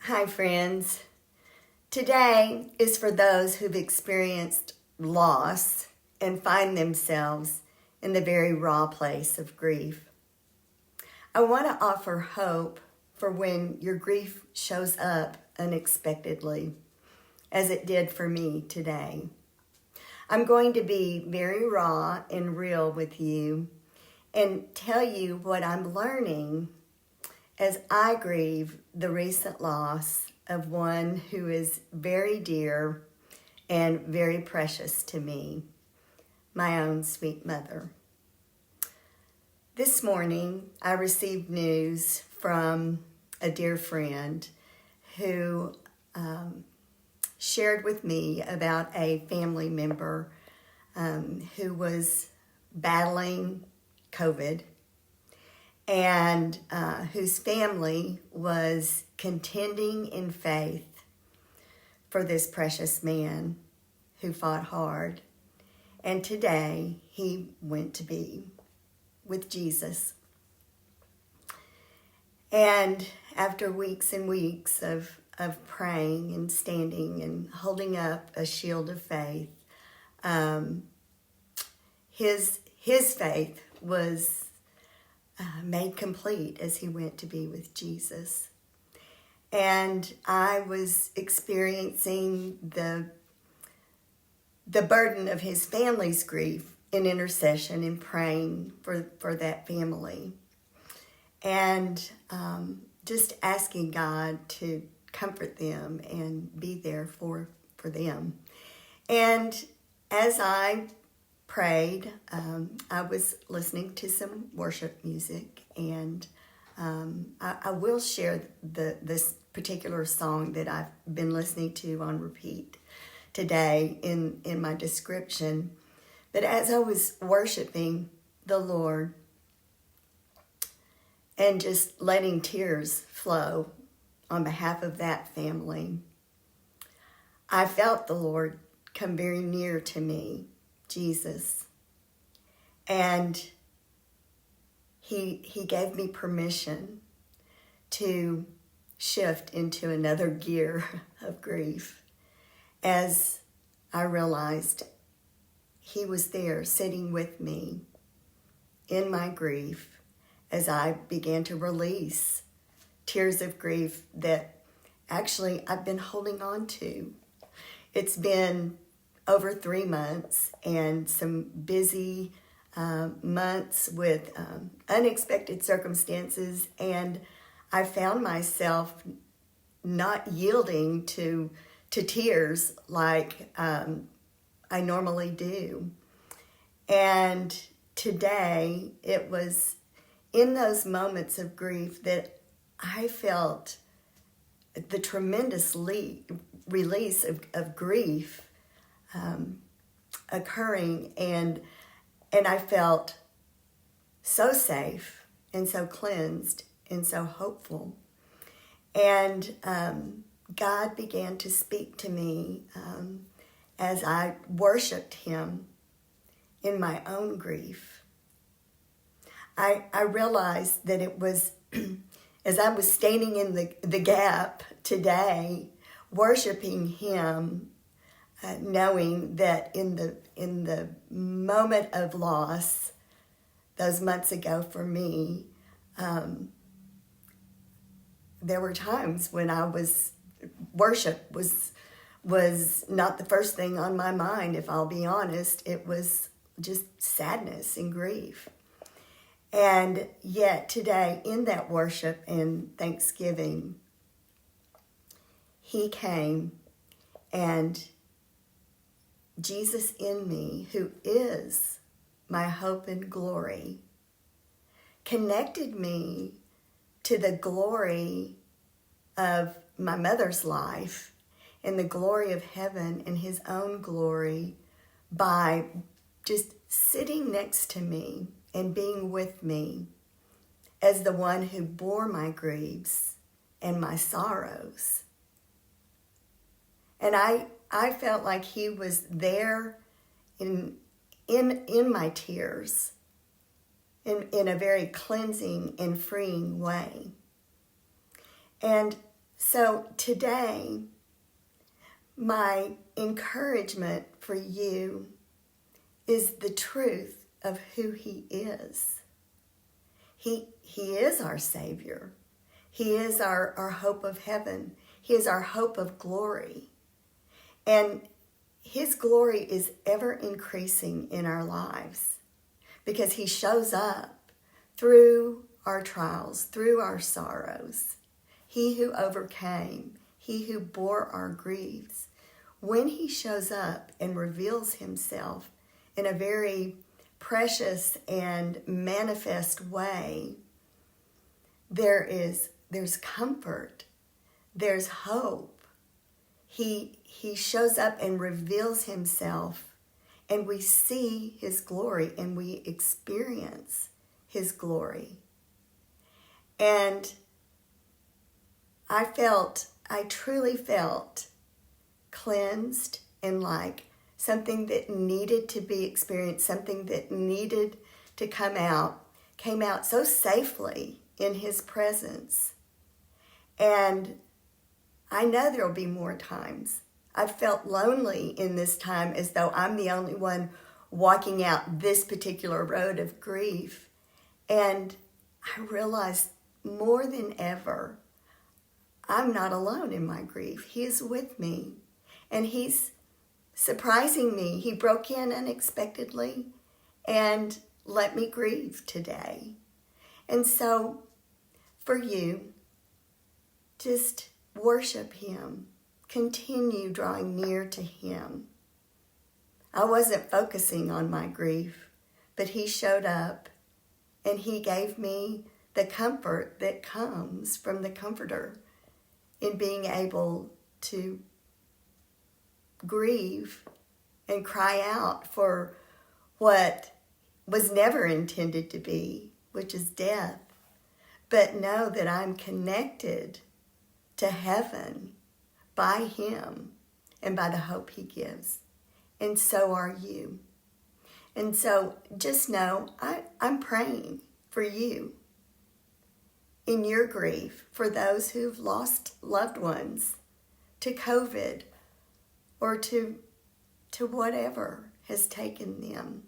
Hi, friends. Today is for those who've experienced loss and find themselves in the very raw place of grief. I want to offer hope for when your grief shows up unexpectedly, as it did for me today. I'm going to be very raw and real with you and tell you what I'm learning as I grieve the recent loss of one who is very dear and very precious to me, my own sweet mother. This morning, I received news from a dear friend who shared with me about a family member who was battling COVID and whose family was contending in faith for this precious man who fought hard. And today he went to be with Jesus. And after weeks and weeks of praying and standing and holding up a shield of faith, his faith was made complete as he went to be with Jesus. And I was experiencing the burden of his family's grief in intercession and praying for that family. And just asking God to comfort them and be there for them. And as I prayed, I was listening to some worship music, and I will share this particular song that I've been listening to on repeat today in my description. But as I was worshiping the Lord and just letting tears flow on behalf of that family, I felt the Lord come very near to me, Jesus. And he gave me permission to shift into another gear of grief as I realized he was there sitting with me in my grief as I began to release tears of grief that actually I've been holding on to. It's been over 3 months and some busy months with unexpected circumstances, and I found myself not yielding to tears like I normally do. And today, it was in those moments of grief that I felt the tremendous release of grief occurring, and I felt so safe and so cleansed and so hopeful. And God began to speak to me as I worshiped him in my own grief. I realized that it was as I was standing in the gap today, worshiping him, knowing that in the moment of loss, those months ago for me, there were times when worship was not the first thing on my mind. If I'll be honest, it was just sadness and grief. And yet today, in that worship and thanksgiving, he came, and Jesus in me, who is my hope and glory, connected me to the glory of my mother's life and the glory of heaven and his own glory by just sitting next to me and being with me as the one who bore my griefs and my sorrows. And I felt like he was there in my tears in a very cleansing and freeing way. And So today, my encouragement for you is the truth of who he is. He is our Savior. He is our hope of heaven. He is our hope of glory. And his glory is ever increasing in our lives because he shows up through our trials, through our sorrows. He who overcame, he who bore our griefs. When he shows up and reveals himself in a very precious and manifest way, there's comfort, there's hope. He shows up and reveals himself, and we see his glory and we experience his glory. And I truly felt cleansed and like something that needed to be experienced, something that needed to come out, came out so safely in his presence. And I know there'll be more times. I've felt lonely in this time as though I'm the only one walking out this particular road of grief. And I realized more than ever, I'm not alone in my grief. He is with me. And he's surprising me. He broke in unexpectedly and let me grieve today. And so for you, just worship him. Continue drawing near to him. I wasn't focusing on my grief, but he showed up and he gave me the comfort that comes from the Comforter in being able to grieve and cry out for what was never intended to be, which is death, but know that I'm connected to heaven by him and by the hope he gives. And so are you. And so just know I'm praying for you in your grief, for those who've lost loved ones to COVID or to whatever has taken them.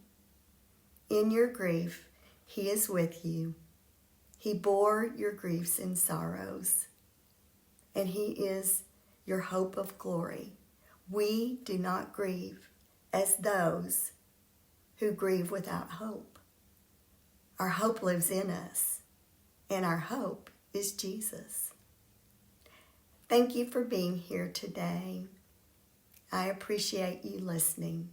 In your grief, he is with you. He bore your griefs and sorrows, and he is your hope of glory. We do not grieve as those who grieve without hope. Our hope lives in us, and our hope is Jesus. Thank you for being here today. I appreciate you listening.